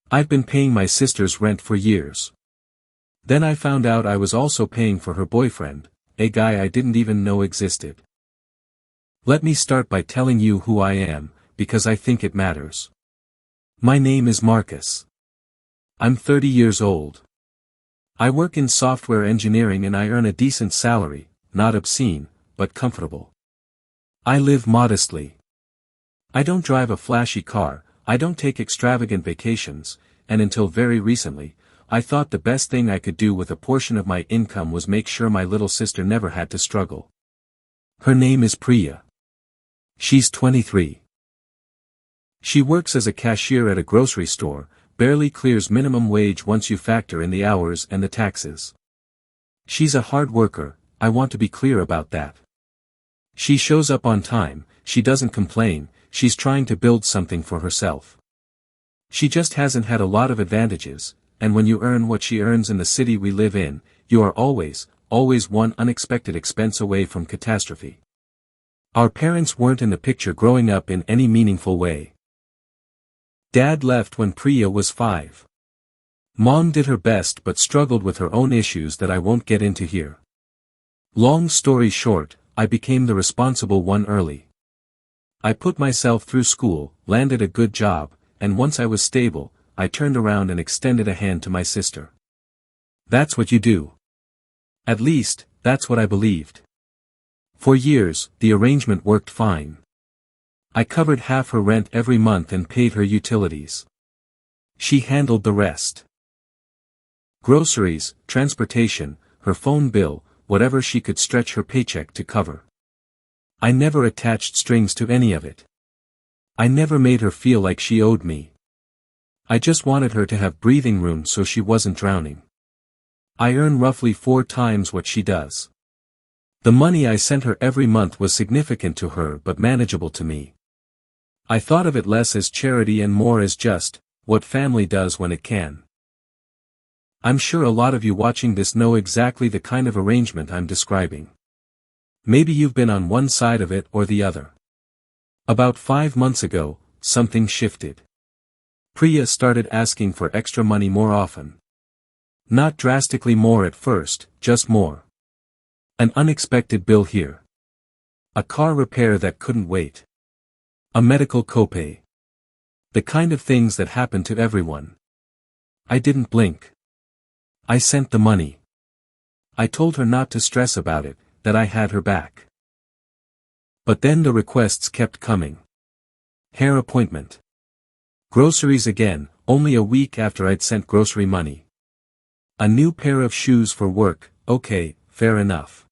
I've been paying my sister's rent for years. Then I found out I was also paying for her boyfriend, a guy I didn't even know existed. Let me start by telling you who I am, because I think it matters. My name is Marcus. I'm 30 years old. I work in software engineering and I earn a decent salary, not obscene, but comfortable. I live modestly. I don't drive a flashy car, I don't take extravagant vacations, and until very recently, I thought the best thing I could do with a portion of my income was make sure my little sister never had to struggle. Her name is Priya. She's 23. She works as a cashier at a grocery store, barely clears minimum wage once you factor in the hours and the taxes. She's a hard worker, I want to be clear about that. She shows up on time, she doesn't complain, she's trying to build something for herself. She just hasn't had a lot of advantages, and when you earn what she earns in the city we live in, you are always one unexpected expense away from catastrophe. Our parents weren't in the picture growing up in any meaningful way. Dad left when Priya was 5. Mom did her best but struggled with her own issues that I won't get into here. Long story short, I became the responsible one early. I put myself through school, landed a good job, and once I was stable, I turned around and extended a hand to my sister. That's what you do. At least, that's what I believed. For years, the arrangement worked fine. I covered half her rent every month and paid her utilities. She handled the rest. Groceries, transportation, her phone bill, whatever she could stretch her paycheck to cover. I never attached strings to any of it. I never made her feel like she owed me. I just wanted her to have breathing room so she wasn't drowning. I earn roughly 4 times what she does. The money I sent her every month was significant to her but manageable to me. I thought of it less as charity and more as just what family does when it can. I'm sure a lot of you watching this know exactly the kind of arrangement I'm describing. Maybe you've been on one side of it or the other. About 5 months ago, something shifted. Priya started asking for extra money more often. Not drastically more at first, just more. An unexpected bill here. A car repair that couldn't wait. A medical copay. The kind of things that happen to everyone. I didn't blink. I sent the money. I told her not to stress about it, that I had her back. But then the requests kept coming. Hair appointment. Groceries again, only a week after I'd sent grocery money. A new pair of shoes for work, okay, fair enough.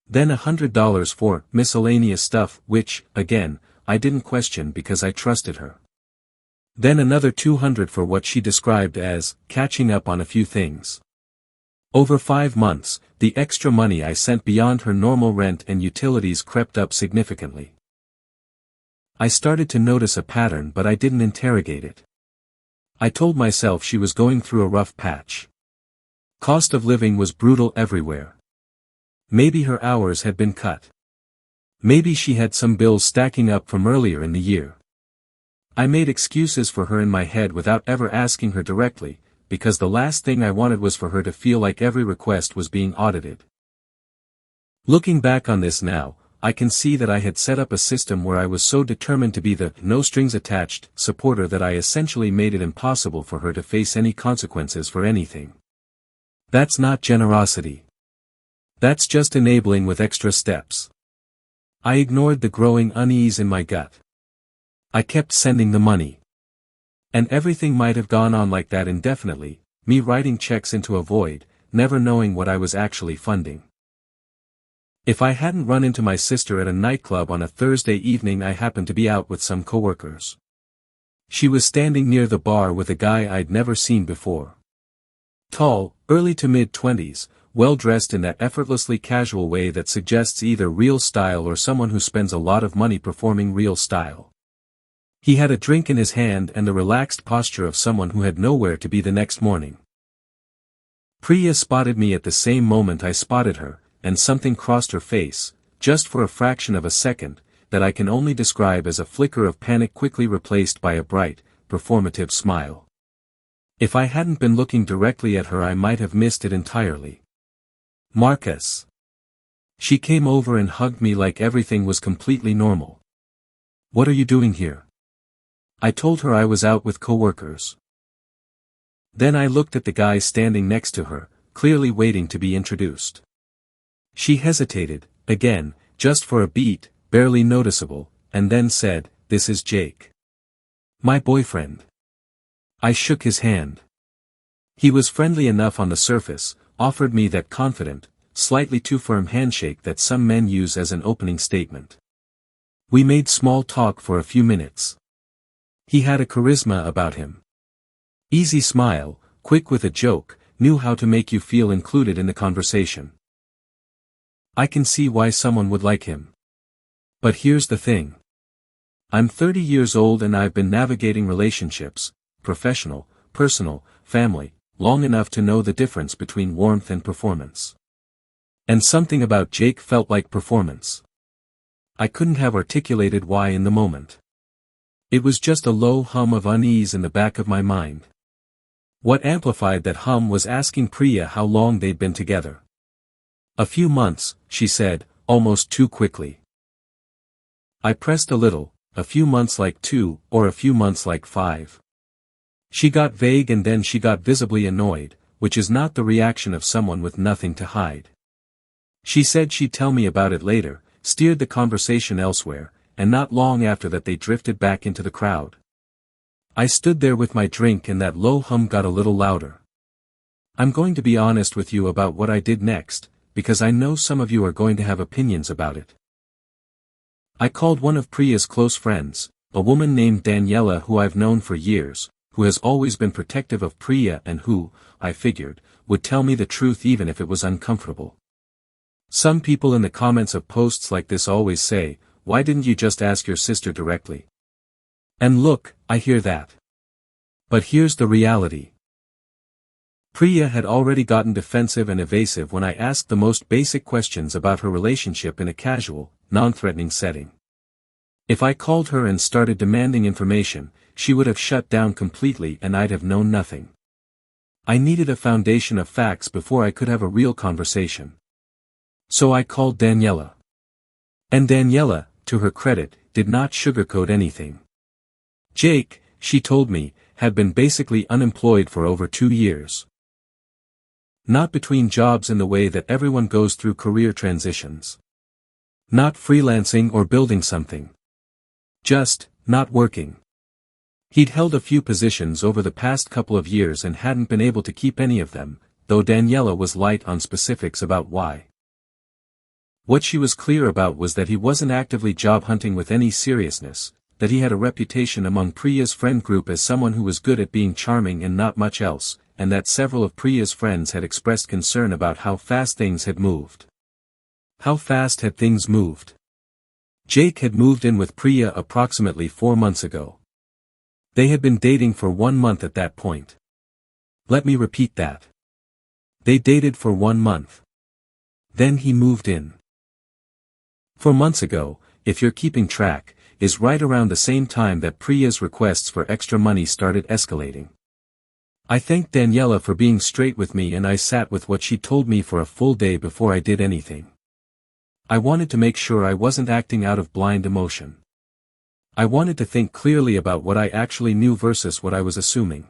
Then $100 for miscellaneous stuff, which, again, I didn't question because I trusted her. Then another $200 for what she described as catching up on a few things. Over 5 months, the extra money I sent beyond her normal rent and utilities crept up significantly. I started to notice a pattern but I didn't interrogate it. I told myself she was going through a rough patch. Cost of living was brutal everywhere. Maybe her hours had been cut. Maybe she had some bills stacking up from earlier in the year. I made excuses for her in my head without ever asking her directly, because the last thing I wanted was for her to feel like every request was being audited. Looking back on this now, I can see that I had set up a system where I was so determined to be the no-strings-attached supporter that I essentially made it impossible for her to face any consequences for anything. That's not generosity. That's just enabling with extra steps. I ignored the growing unease in my gut. I kept sending the money. And everything might have gone on like that indefinitely, me writing checks into a void, never knowing what I was actually funding. If I hadn't run into my sister at a nightclub on a Thursday evening, I happened to be out with some coworkers. She was standing near the bar with a guy I'd never seen before. Tall, early to mid-20s, well-dressed in that effortlessly casual way that suggests either real style or someone who spends a lot of money performing real style. He had a drink in his hand and the relaxed posture of someone who had nowhere to be the next morning. Priya spotted me at the same moment I spotted her, and something crossed her face, just for a fraction of a second, that I can only describe as a flicker of panic quickly replaced by a bright, performative smile. If I hadn't been looking directly at her I might have missed it entirely. Marcus. She came over and hugged me like everything was completely normal. What are you doing here? I told her I was out with coworkers. Then I looked at the guy standing next to her, clearly waiting to be introduced. She hesitated, again, just for a beat, barely noticeable, and then said, "This is Jake. My boyfriend." I shook his hand. He was friendly enough on the surface, offered me that confident, slightly too firm handshake that some men use as an opening statement. We made small talk for a few minutes. He had a charisma about him. Easy smile, quick with a joke, knew how to make you feel included in the conversation. I can see why someone would like him. But here's the thing. I'm 30 years old and I've been navigating relationships, professional, personal, family, long enough to know the difference between warmth and performance. And something about Jake felt like performance. I couldn't have articulated why in the moment. It was just a low hum of unease in the back of my mind. What amplified that hum was asking Priya how long they'd been together. "A few months," she said, almost too quickly. I pressed a little, "A few months like 2, or a few months like 5. She got vague and then she got visibly annoyed, which is not the reaction of someone with nothing to hide. She said she'd tell me about it later, steered the conversation elsewhere, and not long after that they drifted back into the crowd. I stood there with my drink and that low hum got a little louder. I'm going to be honest with you about what I did next, because I know some of you are going to have opinions about it. I called one of Priya's close friends, a woman named Daniela who I've known for years, who has always been protective of Priya and who, I figured, would tell me the truth even if it was uncomfortable. Some people in the comments of posts like this always say, "Why didn't you just ask your sister directly?" And look, I hear that. But here's the reality. Priya had already gotten defensive and evasive when I asked the most basic questions about her relationship in a casual, non-threatening setting. If I called her and started demanding information, she would have shut down completely and I'd have known nothing. I needed a foundation of facts before I could have a real conversation. So I called Daniela. And Daniela, to her credit, did not sugarcoat anything. Jake, she told me, had been basically unemployed for over 2 years. Not between jobs in the way that everyone goes through career transitions. Not freelancing or building something. Just, not working. He'd held a few positions over the past couple of years and hadn't been able to keep any of them, though Daniela was light on specifics about why. What she was clear about was that he wasn't actively job hunting with any seriousness, that he had a reputation among Priya's friend group as someone who was good at being charming and not much else, and that several of Priya's friends had expressed concern about how fast things had moved. How fast had things moved? Jake had moved in with Priya approximately 4 months ago. They had been dating for 1 month at that point. Let me repeat that. They dated for 1 month. Then he moved in. 4 months ago, if you're keeping track, is right around the same time that Priya's requests for extra money started escalating. I thanked Daniela for being straight with me and I sat with what she told me for a full day before I did anything. I wanted to make sure I wasn't acting out of blind emotion. I wanted to think clearly about what I actually knew versus what I was assuming.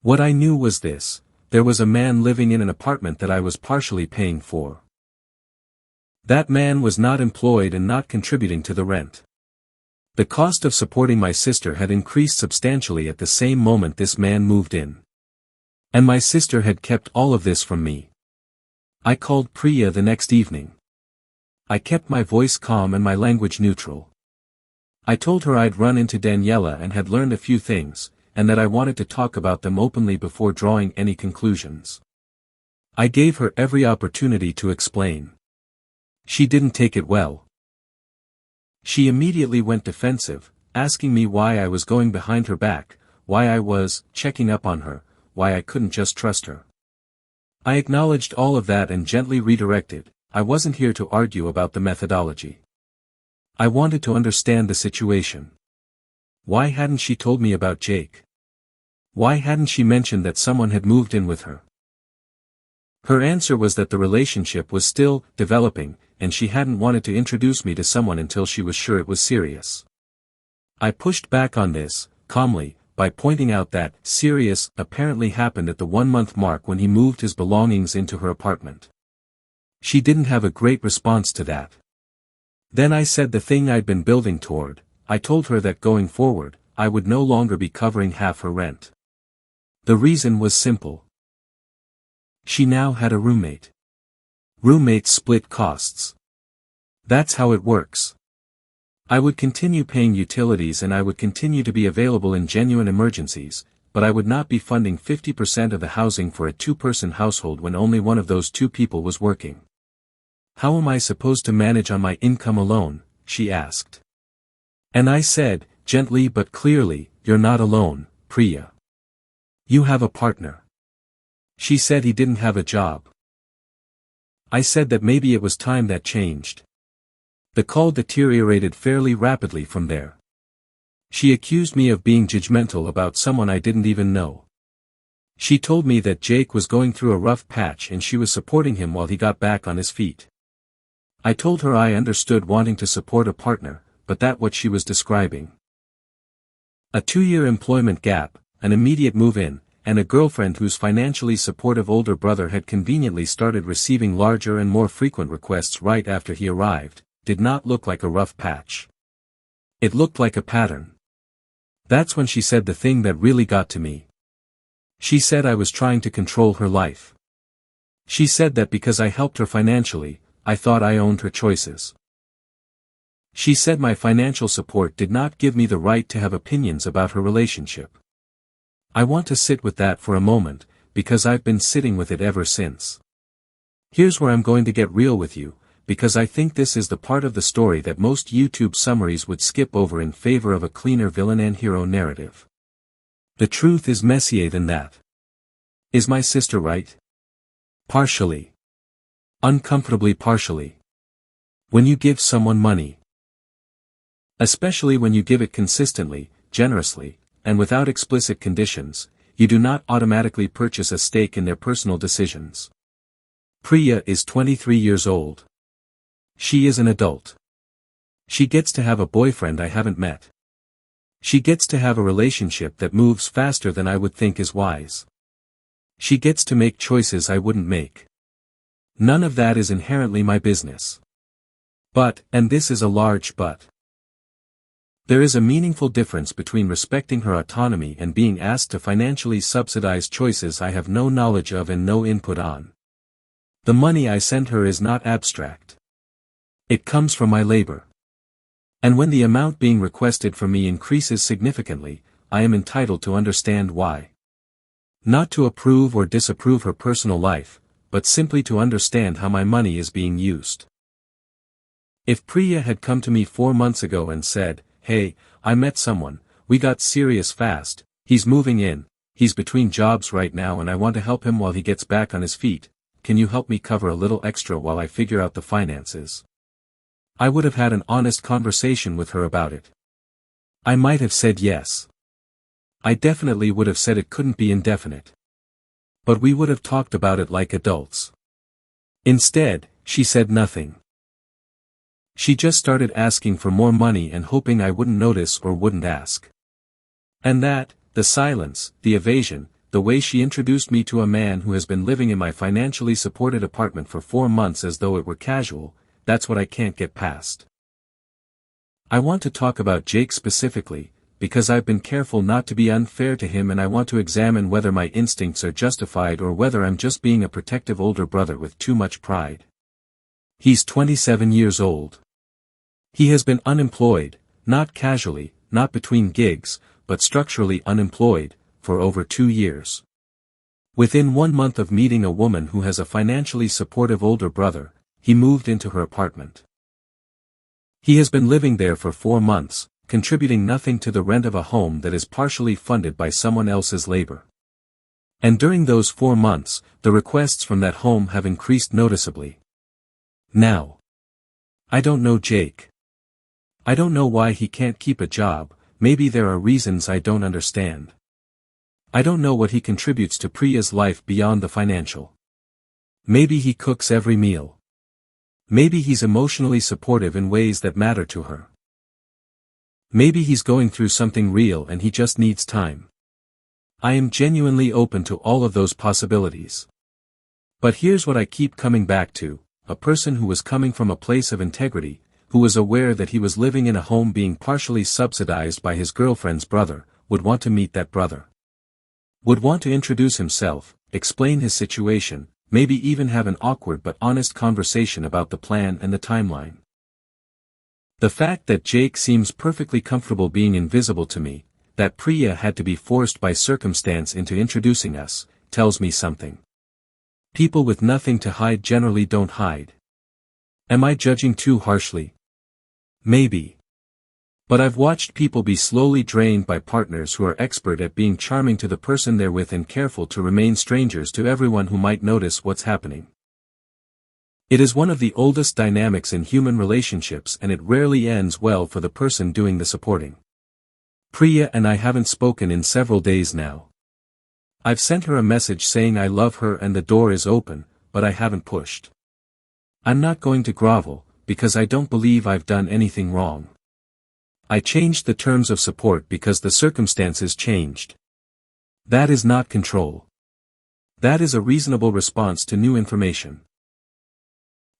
What I knew was this: there was a man living in an apartment that I was partially paying for. That man was not employed and not contributing to the rent. The cost of supporting my sister had increased substantially at the same moment this man moved in. And my sister had kept all of this from me. I called Priya the next evening. I kept my voice calm and my language neutral. I told her I'd run into Daniela and had learned a few things, and that I wanted to talk about them openly before drawing any conclusions. I gave her every opportunity to explain. She didn't take it well. She immediately went defensive, asking me why I was going behind her back, why I was checking up on her, why I couldn't just trust her. I acknowledged all of that and gently redirected. I wasn't here to argue about the methodology. I wanted to understand the situation. Why hadn't she told me about Jake? Why hadn't she mentioned that someone had moved in with her? Her answer was that the relationship was still developing, and she hadn't wanted to introduce me to someone until she was sure it was serious. I pushed back on this, calmly, by pointing out that serious apparently happened at the 1-month mark when he moved his belongings into her apartment. She didn't have a great response to that. Then I said the thing I'd been building toward. I told her that going forward, I would no longer be covering half her rent. The reason was simple. She now had a roommate. Roommates split costs. That's how it works. I would continue paying utilities and I would continue to be available in genuine emergencies, but I would not be funding 50% of the housing for a 2-person household when only one of those 2 people was working. How am I supposed to manage on my income alone? She asked. And I said, gently but clearly, you're not alone, Priya. You have a partner. She said he didn't have a job. I said that maybe it was time that changed. The call deteriorated fairly rapidly from there. She accused me of being judgmental about someone I didn't even know. She told me that Jake was going through a rough patch and she was supporting him while he got back on his feet. I told her I understood wanting to support a partner, but that what she was describing. A 2-year employment gap, an immediate move-in, and a girlfriend whose financially supportive older brother had conveniently started receiving larger and more frequent requests right after he arrived, did not look like a rough patch. It looked like a pattern. That's when she said the thing that really got to me. She said I was trying to control her life. She said that because I helped her financially, I thought I owned her choices. She said my financial support did not give me the right to have opinions about her relationship. I want to sit with that for a moment, because I've been sitting with it ever since. Here's where I'm going to get real with you, because I think this is the part of the story that most YouTube summaries would skip over in favor of a cleaner villain and hero narrative. The truth is messier than that. Is my sister right? Partially. Uncomfortably partially. When you give someone money, especially when you give it consistently, generously, and without explicit conditions, you do not automatically purchase a stake in their personal decisions. Priya is 23 years old. She is an adult. She gets to have a boyfriend I haven't met. She gets to have a relationship that moves faster than I would think is wise. She gets to make choices I wouldn't make. None of that is inherently my business. But, and this is a large but, there is a meaningful difference between respecting her autonomy and being asked to financially subsidize choices I have no knowledge of and no input on. The money I send her is not abstract. It comes from my labor. And when the amount being requested from me increases significantly, I am entitled to understand why. Not to approve or disapprove her personal life, but simply to understand how my money is being used. If Priya had come to me 4 months ago and said, "Hey, I met someone, we got serious fast, he's moving in, he's between jobs right now and I want to help him while he gets back on his feet, can you help me cover a little extra while I figure out the finances?" I would have had an honest conversation with her about it. I might have said yes. I definitely would have said it couldn't be indefinite. But we would have talked about it like adults. Instead, she said nothing. She just started asking for more money and hoping I wouldn't notice or wouldn't ask. And that, the silence, the evasion, the way she introduced me to a man who has been living in my financially supported apartment for 4 months as though it were casual, that's what I can't get past. I want to talk about Jake specifically, because I've been careful not to be unfair to him and I want to examine whether my instincts are justified or whether I'm just being a protective older brother with too much pride. He's 27 years old. He has been unemployed, not casually, not between gigs, but structurally unemployed, for over 2 years. Within 1 month of meeting a woman who has a financially supportive older brother, he moved into her apartment. He has been living there for 4 months, contributing nothing to the rent of a home that is partially funded by someone else's labor. And during those 4 months, the requests from that home have increased noticeably. Now, I don't know Jake. I don't know why he can't keep a job, maybe there are reasons I don't understand. I don't know what he contributes to Priya's life beyond the financial. Maybe he cooks every meal. Maybe he's emotionally supportive in ways that matter to her. Maybe he's going through something real and he just needs time. I am genuinely open to all of those possibilities. But here's what I keep coming back to: a person who was coming from a place of integrity, who was aware that he was living in a home being partially subsidized by his girlfriend's brother, would want to meet that brother. Would want to introduce himself, explain his situation, maybe even have an awkward but honest conversation about the plan and the timeline. The fact that Jake seems perfectly comfortable being invisible to me, that Priya had to be forced by circumstance into introducing us, tells me something. People with nothing to hide generally don't hide. Am I judging too harshly? Maybe. But I've watched people be slowly drained by partners who are expert at being charming to the person they're with and careful to remain strangers to everyone who might notice what's happening. It is one of the oldest dynamics in human relationships, and it rarely ends well for the person doing the supporting. Priya and I haven't spoken in several days now. I've sent her a message saying I love her and the door is open, but I haven't pushed. I'm not going to grovel, because I don't believe I've done anything wrong. I changed the terms of support because the circumstances changed. That is not control. That is a reasonable response to new information.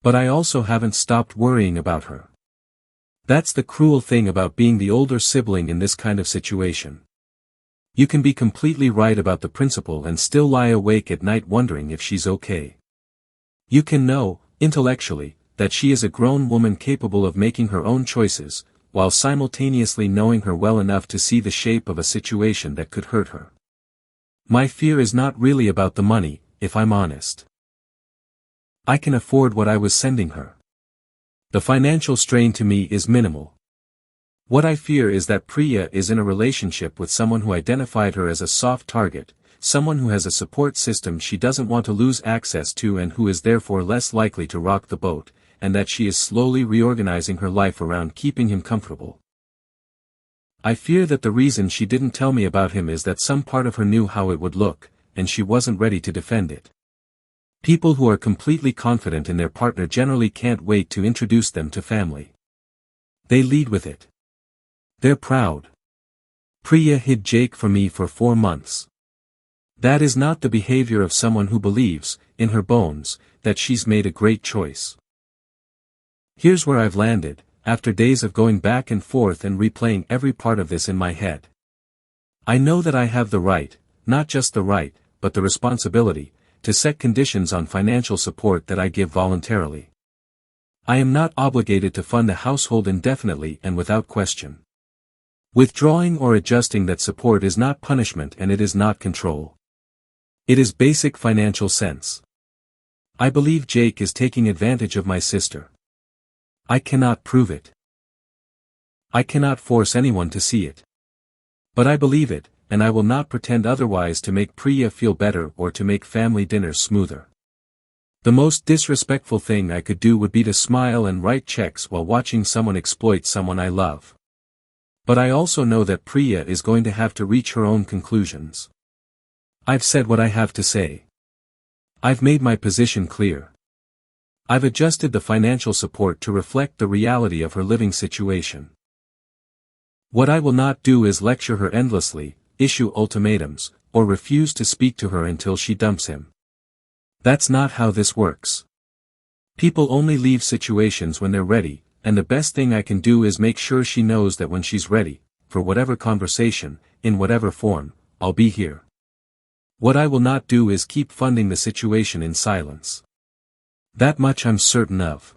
But I also haven't stopped worrying about her. That's the cruel thing about being the older sibling in this kind of situation. You can be completely right about the principle and still lie awake at night wondering if she's okay. You can know, intellectually, that she is a grown woman capable of making her own choices, while simultaneously knowing her well enough to see the shape of a situation that could hurt her. My fear is not really about the money, if I'm honest. I can afford what I was sending her. The financial strain to me is minimal. What I fear is that Priya is in a relationship with someone who identified her as a soft target, someone who has a support system she doesn't want to lose access to and who is therefore less likely to rock the boat, and that she is slowly reorganizing her life around keeping him comfortable. I fear that the reason she didn't tell me about him is that some part of her knew how it would look, and she wasn't ready to defend it. People who are completely confident in their partner generally can't wait to introduce them to family. They lead with it. They're proud. Priya hid Jake from me for 4 months. That is not the behavior of someone who believes, in her bones, that she's made a great choice. Here's where I've landed, after days of going back and forth and replaying every part of this in my head. I know that I have the right, not just the right, but the responsibility, to set conditions on financial support that I give voluntarily. I am not obligated to fund a household indefinitely and without question. Withdrawing or adjusting that support is not punishment and it is not control. It is basic financial sense. I believe Jake is taking advantage of my sister. I cannot prove it. I cannot force anyone to see it. But I believe it, and I will not pretend otherwise to make Priya feel better or to make family dinners smoother. The most disrespectful thing I could do would be to smile and write checks while watching someone exploit someone I love. But I also know that Priya is going to have to reach her own conclusions. I've said what I have to say. I've made my position clear. I've adjusted the financial support to reflect the reality of her living situation. What I will not do is lecture her endlessly, issue ultimatums, or refuse to speak to her until she dumps him. That's not how this works. People only leave situations when they're ready, and the best thing I can do is make sure she knows that when she's ready, for whatever conversation, in whatever form, I'll be here. What I will not do is keep funding the situation in silence. That much I'm certain of.